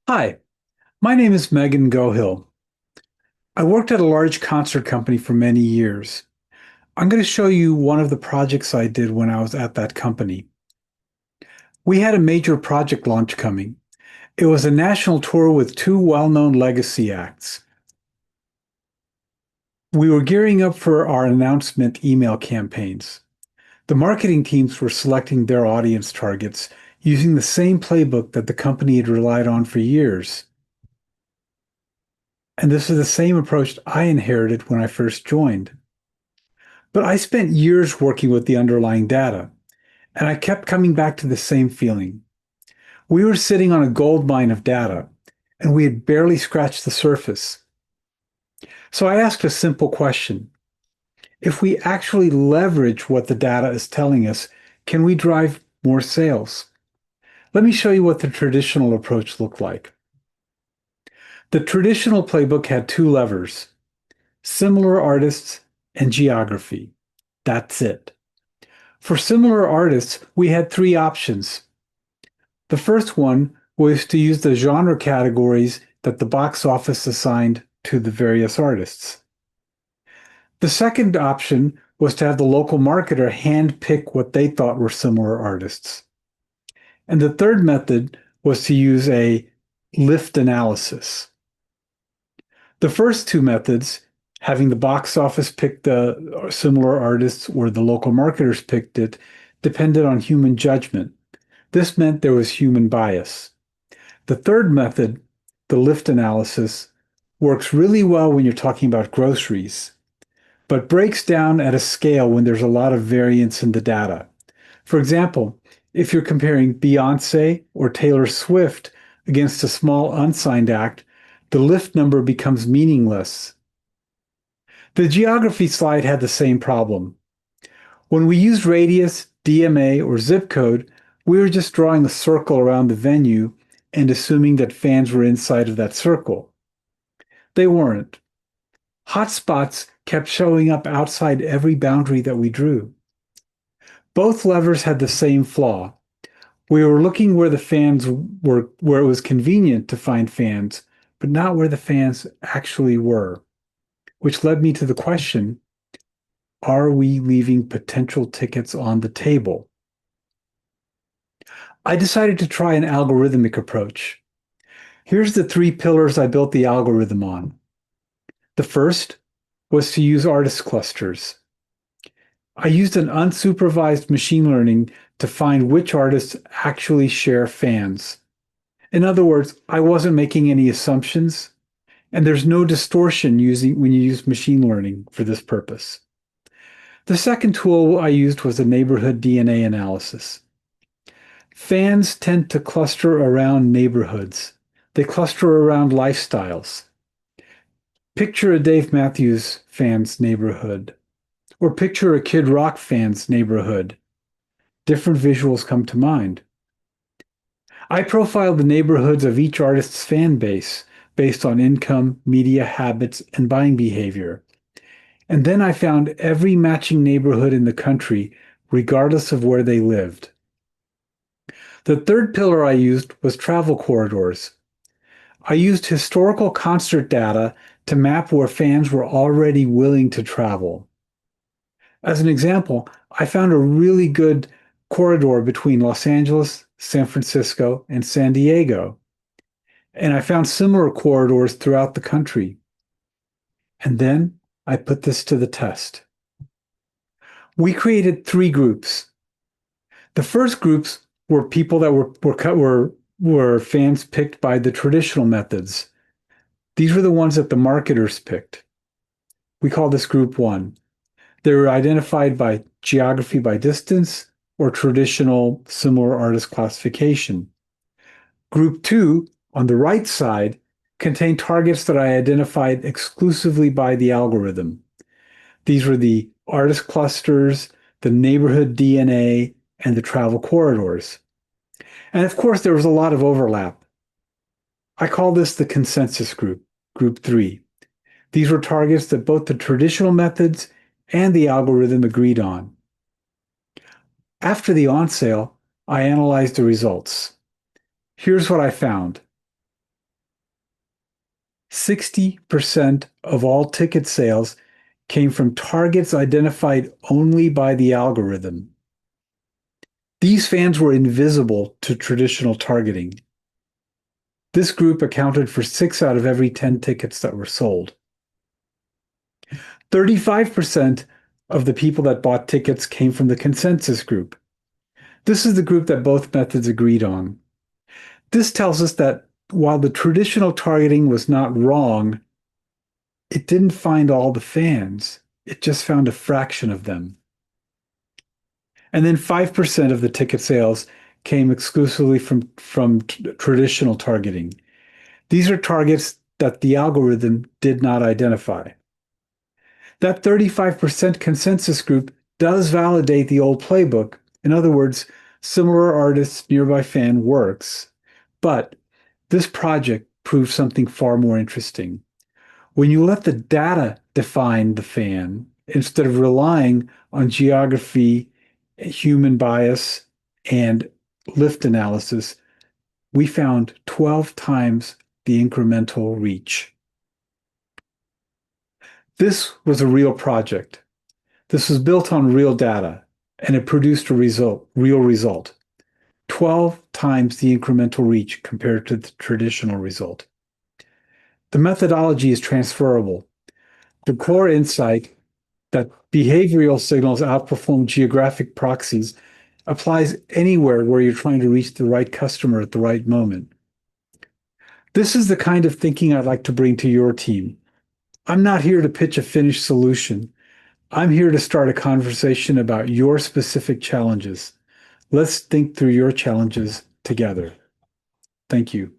Hi, my name is Megan Gohill. I worked at a large concert company for many years. I'm going to show you one of the projects I did when I was at that company. We had a major project launch coming. It was a national tour with two well-known legacy acts. We were gearing up for our announcement email campaigns. The marketing teams were selecting their audience targets using the same playbook that the company had relied on for years. And this is the same approach I inherited when I first joined. But I spent years working with the underlying data, and I kept coming back to the same feeling. We were sitting on a gold mine of data, and we had barely scratched the surface. So I asked a simple question. If we actually leverage what the data is telling us, can we drive more sales? Let me show you what the traditional approach looked like. The traditional playbook had two levers: similar artists and geography. That's it. For similar artists, we had three options. The first one was to use the genre categories that the box office assigned to the various artists. The second option was to have the local marketer hand-pick what they thought were similar artists. And the third method was to use a lift analysis. The first two methods, having the box office pick the similar artists or the local marketers picked it, depended on human judgment. This meant there was human bias. The third method, the lift analysis, works really well when you're talking about groceries, but breaks down at a scale when there's a lot of variance in the data. For example, if you're comparing Beyonce or Taylor Swift against a small unsigned act, the lift number becomes meaningless. The geography slide had the same problem. When we used radius, DMA, or zip code, we were just drawing a circle around the venue and assuming that fans were inside of that circle. They weren't. Hotspots kept showing up outside every boundary that we drew. Both levers had the same flaw. We were looking where the fans were, where it was convenient to find fans, but not where the fans actually were, which led me to the question, are we leaving potential tickets on the table? I decided to try an algorithmic approach. Here's the three pillars I built the algorithm on. The first was to use artist clusters. I used an unsupervised machine learning to find which artists actually share fans. In other words, I wasn't making any assumptions, and there's no distortion when you use machine learning for this purpose. The second tool I used was a neighborhood DNA analysis. Fans tend to cluster around neighborhoods. They cluster around lifestyles. Picture a Dave Matthews fan's neighborhood, or picture a Kid Rock fan's neighborhood. Different visuals come to mind. I profiled the neighborhoods of each artist's fan base based on income, media habits, and buying behavior. And then I found every matching neighborhood in the country, regardless of where they lived. The third pillar I used was travel corridors. I used historical concert data to map where fans were already willing to travel. As an example, I found a really good corridor between Los Angeles, San Francisco, and San Diego. And I found similar corridors throughout the country. And then I put this to the test. We created three groups. The first groups were people that were fans picked by the traditional methods. These were the ones that the marketers picked. We call this group one. They were identified by geography by distance or traditional similar artist classification. Group two, on the right side, contained targets that I identified exclusively by the algorithm. These were the artist clusters, the neighborhood DNA, and the travel corridors. And of course, there was a lot of overlap. I call this the consensus group, group three. These were targets that both the traditional methods and the algorithm agreed on. After the on sale, I analyzed the results. Here's what I found. 60% of all ticket sales came from targets identified only by the algorithm. These fans were invisible to traditional targeting. This group accounted for 6 out of every 10 tickets that were sold. 35% of the people that bought tickets came from the consensus group. This is the group that both methods agreed on. This tells us that while the traditional targeting was not wrong, it didn't find all the fans. It just found a fraction of them. And then 5% of the ticket sales came exclusively from traditional targeting. These are targets that the algorithm did not identify. That 35% consensus group does validate the old playbook. In other words, similar artists, nearby fan works. But this project proved something far more interesting. When you let the data define the fan, instead of relying on geography, human bias, and lift analysis, we found 12 times the incremental reach. This was a real project. This was built on real data, and it produced a real result. 12 times the incremental reach compared to the traditional result. The methodology is transferable. The core insight that behavioral signals outperform geographic proxies applies anywhere where you're trying to reach the right customer at the right moment. This is the kind of thinking I'd like to bring to your team. I'm not here to pitch a finished solution. I'm here to start a conversation about your specific challenges. Let's think through your challenges together. Thank you.